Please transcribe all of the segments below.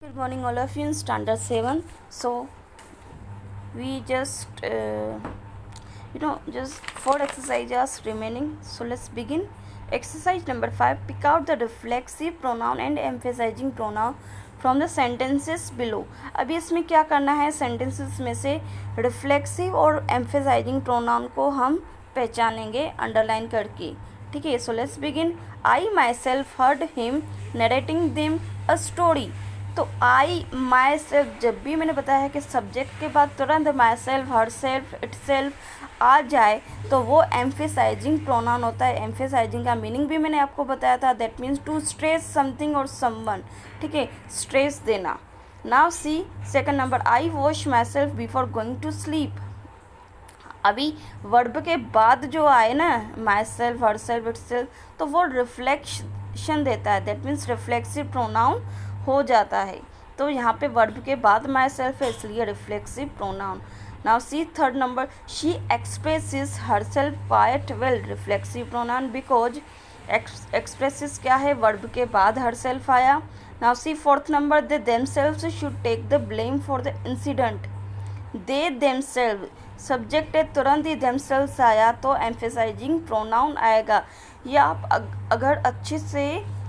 Good morning, all of you in Standard 7. So, we just just 4 exercises remaining. So, let's begin. Exercise number 5. Pick out the reflexive pronoun and emphasizing pronoun from the sentences below. अभी इसमें क्या करना है, sentences में से reflexive और emphasizing pronoun को हम पहचानेंगे अंडरलाइन करके. ठीक है. So, let's begin. I myself heard him narrating them a story. तो आई माई सेल्फ जब भी मैंने बताया है कि सब्जेक्ट के बाद तुरंत myself, herself, itself आ जाए तो वो एम्फेसाइजिंग प्रोनाउन होता है. एम्फेसाइजिंग का मीनिंग भी मैंने आपको बताया था. That means to stress something और समवन. ठीक है, स्ट्रेस देना. Now see second number. I wash myself before going to sleep. अभी वर्ब के बाद जो आए ना myself, herself, itself, तो वो रिफ्लेक्शन देता है. दैट मीन्स रिफ्लेक्सिव प्रोनाउन हो जाता है. तो यहाँ पे वर्ब के बाद माई सेल्फ है, इसलिए reflexive pronoun. Now see third number. She expresses herself quite well. Reflexive pronoun because expresses क्या है, वर्ब के बाद हर सेल्फ आया. Now see fourth number. They themselves should take the blame for the incident. They themselves subject है, तुरंत ही themselves आया तो emphasizing pronoun आएगा. या आप अगर अच्छे से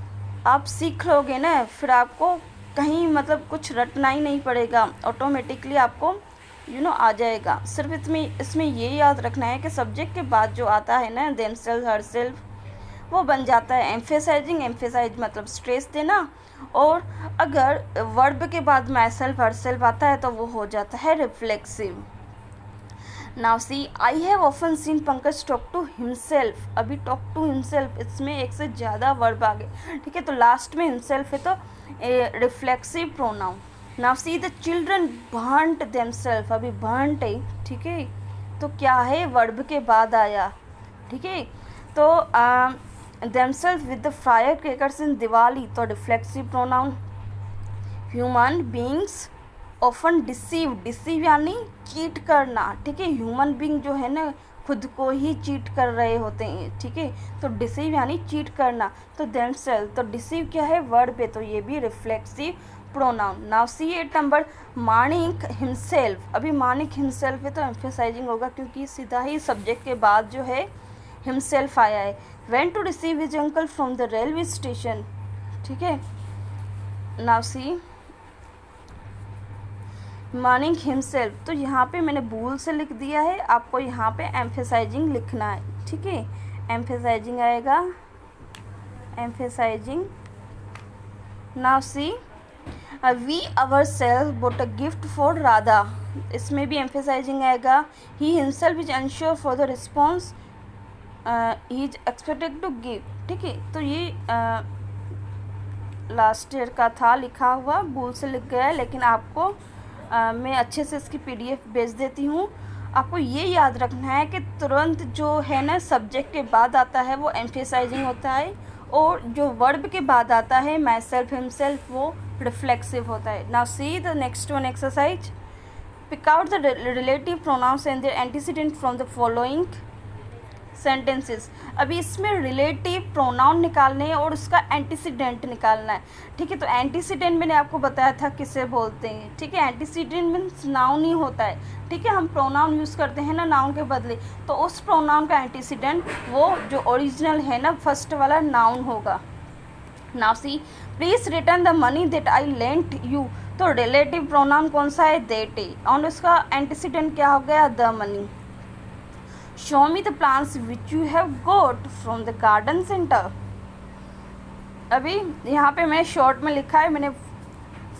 आप सीख लोगे ना, फिर आपको कहीं मतलब कुछ रटना ही नहीं पड़ेगा, ऑटोमेटिकली आपको आ जाएगा. सिर्फ इसमें ये याद रखना है कि सब्जेक्ट के बाद जो आता है ना देमसेल्फ, हर सेल्फ, वो बन जाता है एम्फेसाइजिंग. एम्फेसाइज मतलब स्ट्रेस देना. और अगर वर्ब के बाद माई सेल्फ, हर सेल्फ आता है तो वो हो जाता है reflexive. Now see. I have often seen Pankaj talk to himself. अभी टॉक टू हिमसेल्फ, इसमें एक से ज़्यादा वर्ब आ गए. ठीक है, तो लास्ट में हिमसेल्फ है तो reflexive pronoun. Now see. The children burnt themselves. अभी बर्न्ट है, ठीक है, तो क्या है, वर्ब के बाद आया. ठीक है, तो themselves with the fire crackers in Diwali, तो reflexive pronoun. Human beings often deceive यानी चीट करना. ठीक है, ह्यूमन बींग जो है ना खुद को ही चीट कर रहे होते हैं. ठीक है, तो डिसीव यानी चीट करना. तो देमसेल्फ, तो डिसीव क्या है, वर्ब है, तो ये भी reflexive pronoun. Now see eight number. Manik himself. अभी मानिक हिमसेल्फ है तो एम्फेसाइजिंग होगा क्योंकि सीधा ही सब्जेक्ट के बाद जो है हिमसेल्फ आया है. Went to receive his uncle from the railway station. ठीक है, नाउ सी मानिंग हिमसेल्फ, तो यहाँ पे मैंने भूल से लिख दिया है, आपको यहाँ पे एम्फेसाइजिंग लिखना है. ठीक है, एम्फेसाइजिंग आएगा, emphasizing. Now see. We ourselves bought a gift for Radha. इसमें भी एम्फेसाइजिंग आएगा. He himself is unsure for the response he is expected to give. ठीक है, तो ये लास्ट ईयर का था लिखा हुआ, भूल से लिख गया है, लेकिन आपको मैं अच्छे से इसकी पीडीएफ भेज देती हूँ. आपको ये याद रखना है कि तुरंत जो है ना सब्जेक्ट के बाद आता है वो एम्फेसाइजिंग होता है, और जो वर्ब के बाद आता है माई सेल्फ, हिमसेल्फ, वो रिफ्लेक्सिव होता है. Now see the next one exercise. Pick out the relative pronouns and their antecedent from the following sentences. अभी इसमें रिलेटिव प्रोनाउन निकालने हैं और उसका एंटीसीडेंट निकालना है. ठीक है, तो एंटीसीडेंट मैंने आपको बताया था किसे बोलते हैं. ठीक है, एंटीसीडेंट मीन्स नाउन ही होता है. ठीक है, हम प्रोनाउन यूज़ करते हैं ना नाउन के बदले, तो उस प्रोनाउन का एंटीसीडेंट वो जो ओरिजिनल है ना फर्स्ट वाला नाउन होगा. Now see. Please return the money that I lent you. तो रिलेटिव प्रोनाउन कौन सा है, दैट है, और उसका एंटीसीडेंट क्या हो गया, the money. Show me the plants which you have got from the garden center. अभी यहाँ पे मैंने शॉर्ट में लिखा है, मैंने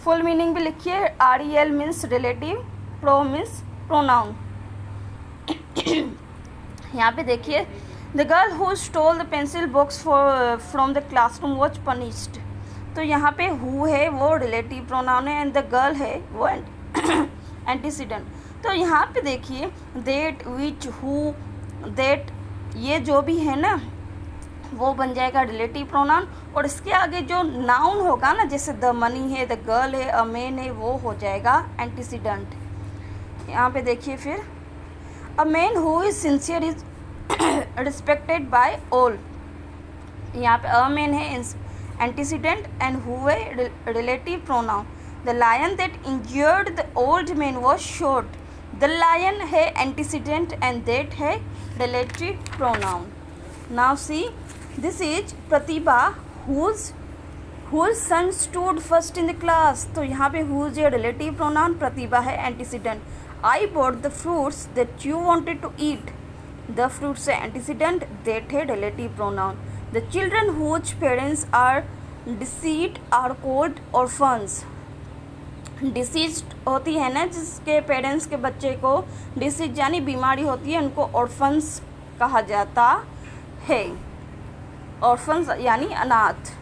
फुल मीनिंग भी लिखी है. REL means relative, pro means pronoun. यहाँ पे देखिए. The girl who stole the pencil box from the classroom was punished. तो यहाँ पे हु है वो रिलेटिव प्रोनाउन है, एंड द गर्ल है वो एंटीसीडेंट. तो यहाँ पे देखिए देट, विच, हु, देट, ये जो भी है ना वो बन जाएगा रिलेटिव प्रोनाउन, और इसके आगे जो नाउन होगा ना, जैसे द मनी है, द गर्ल है, अ मैन है, वो हो जाएगा एंटीसीडेंट. यहाँ पे देखिए फिर. A man who is sincere is respected by all. यहाँ पे अ मैन है एंटीसीडेंट एंड हु है relative pronoun. The lion that injured the old man was shot. The lion है antecedent and that है relative pronoun. Now see, this is Pratibha whose son stood first in the class. तो यहाँ पे whose है relative pronoun, प्रतिभा है antecedent. I bought the fruits that you wanted to eat. The fruits है antecedent, that है relative pronoun. The children whose parents are deceased are called orphans. Deceased होती है ना जिसके पेरेंट्स के बच्चे को डिसीज यानी बीमारी होती है, उनको ऑर्फन्स कहा जाता है. ऑर्फन्स यानी अनाथ.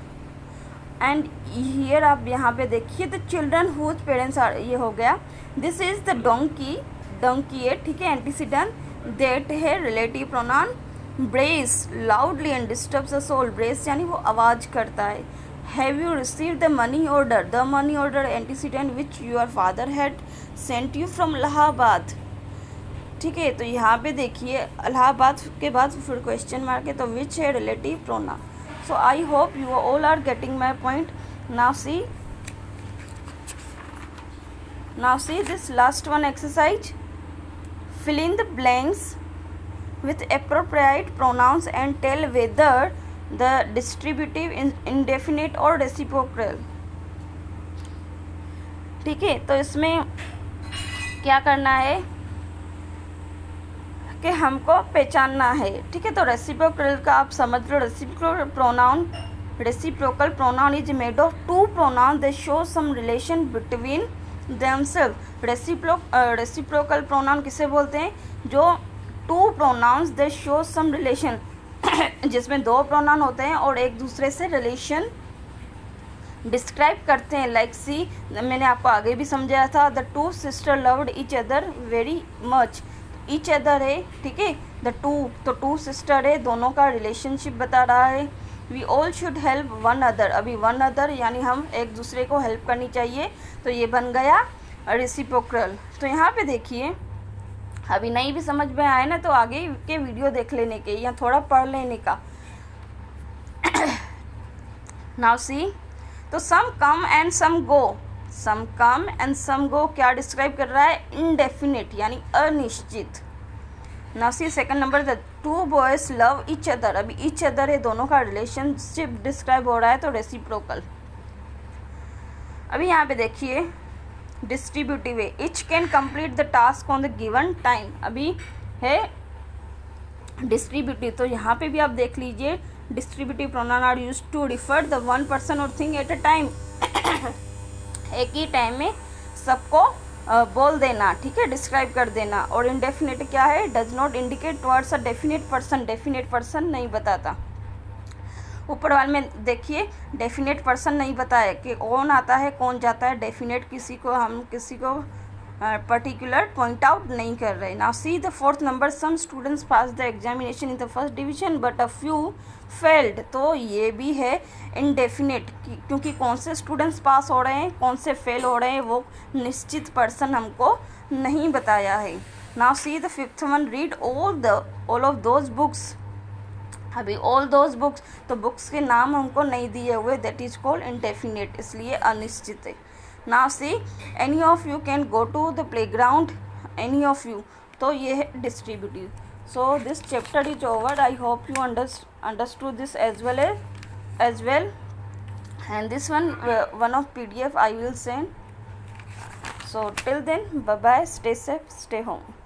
एंड हियर आप यहाँ पे देखिए the children whose parents are, ये हो गया. This is the donkey, donkey है ठीक है एंटीसीडेंट. देट है relative pronoun. Brays loudly and disturbs the soul. Brays यानी वो आवाज़ करता है. Have you received the money order? The money order antecedent which your father had sent you from Allahabad. ठीक है, तो यहाँ पे देखिए इलाहाबाद के बाद फिर क्वेश्चन मार्क है, तो विच है relative pronoun. So I hope you all are getting my point. Now see this last one exercise. fill in the blanks with appropriate pronouns and tell whether the distributive indefinite or reciprocal. ठीक है, तो इसमें क्या करना है कि हमको पहचानना है. ठीक है, तो रेसिप्रोकल का आप समझ लो. Reciprocal pronoun is made of two pronoun they show some relation between themselves. Reciprocal pronoun किसे बोलते हैं? जो two pronouns they show some relation, जिसमें दो प्रोनाउन होते हैं और एक दूसरे से रिलेशन डिस्क्राइब करते हैं. लाइक सी, मैंने आपको आगे भी समझाया था. The two sister loved each other very much. Each other है ठीक है, द टू, तो टू सिस्टर है, दोनों का रिलेशनशिप बता रहा है. We all should help one other. अभी वन अदर यानी हम एक दूसरे को हेल्प करनी चाहिए, तो ये बन गया रेसिप्रोकल. तो यहाँ पे देखिए, अभी नहीं भी समझ में आए ना तो आगे के वीडियो देख लेने के या थोड़ा पढ़ लेने का. नाउ सी, तो सम come and some go. Some come and some गो क्या डिस्क्राइब कर रहा है? इनडेफिनिट यानी अनिश्चित. Now see second number, the two boys love each other. अभी ईच अदर है, दोनों का रिलेशनशिप डिस्क्राइब हो रहा है, तो रेसिप्रोकल. अभी यहाँ पे देखिए डिस्ट्रीब्यूटिव है. Etch can complete the task on the given time. अभी है डिस्ट्रीब्यूटिव, तो यहाँ पे भी आप देख लीजिए distributive pronoun are used to refer the one person और थिंग एट अ टाइम. एक ही टाइम में सबको बोल देना. ठीक है, डिस्क्राइब कर देना. और इनडेफिनिट क्या है? Does not indicate towards a definite person. Definite person नहीं बताता. ऊपर वाले में देखिए डेफिनेट पर्सन नहीं बताया कि कौन आता है कौन जाता है. डेफिनेट किसी को हम किसी को पर्टिकुलर पॉइंट आउट नहीं कर रहे. Now see the fourth number, some students pass the examination in the first division but a few failed. तो ये भी है इनडेफिनेट, क्योंकि कौन से स्टूडेंट्स पास हो रहे हैं कौन से फेल हो रहे हैं वो निश्चित पर्सन हमको नहीं बताया है. Now see the fifth one, read all of those books. अभी ऑल दोज बुक्स, तो बुक्स के नाम हमको नहीं दिए हुए, दैट इज कॉल्ड इनडेफिनेट, इसलिए अनिश्चित है. Now see, any of you can go to the playground. Any of you, तो ये है distributive. So this chapter is over. I hope you understood this as well and this one of PDF I will send. So till then, bye bye, stay safe, stay home.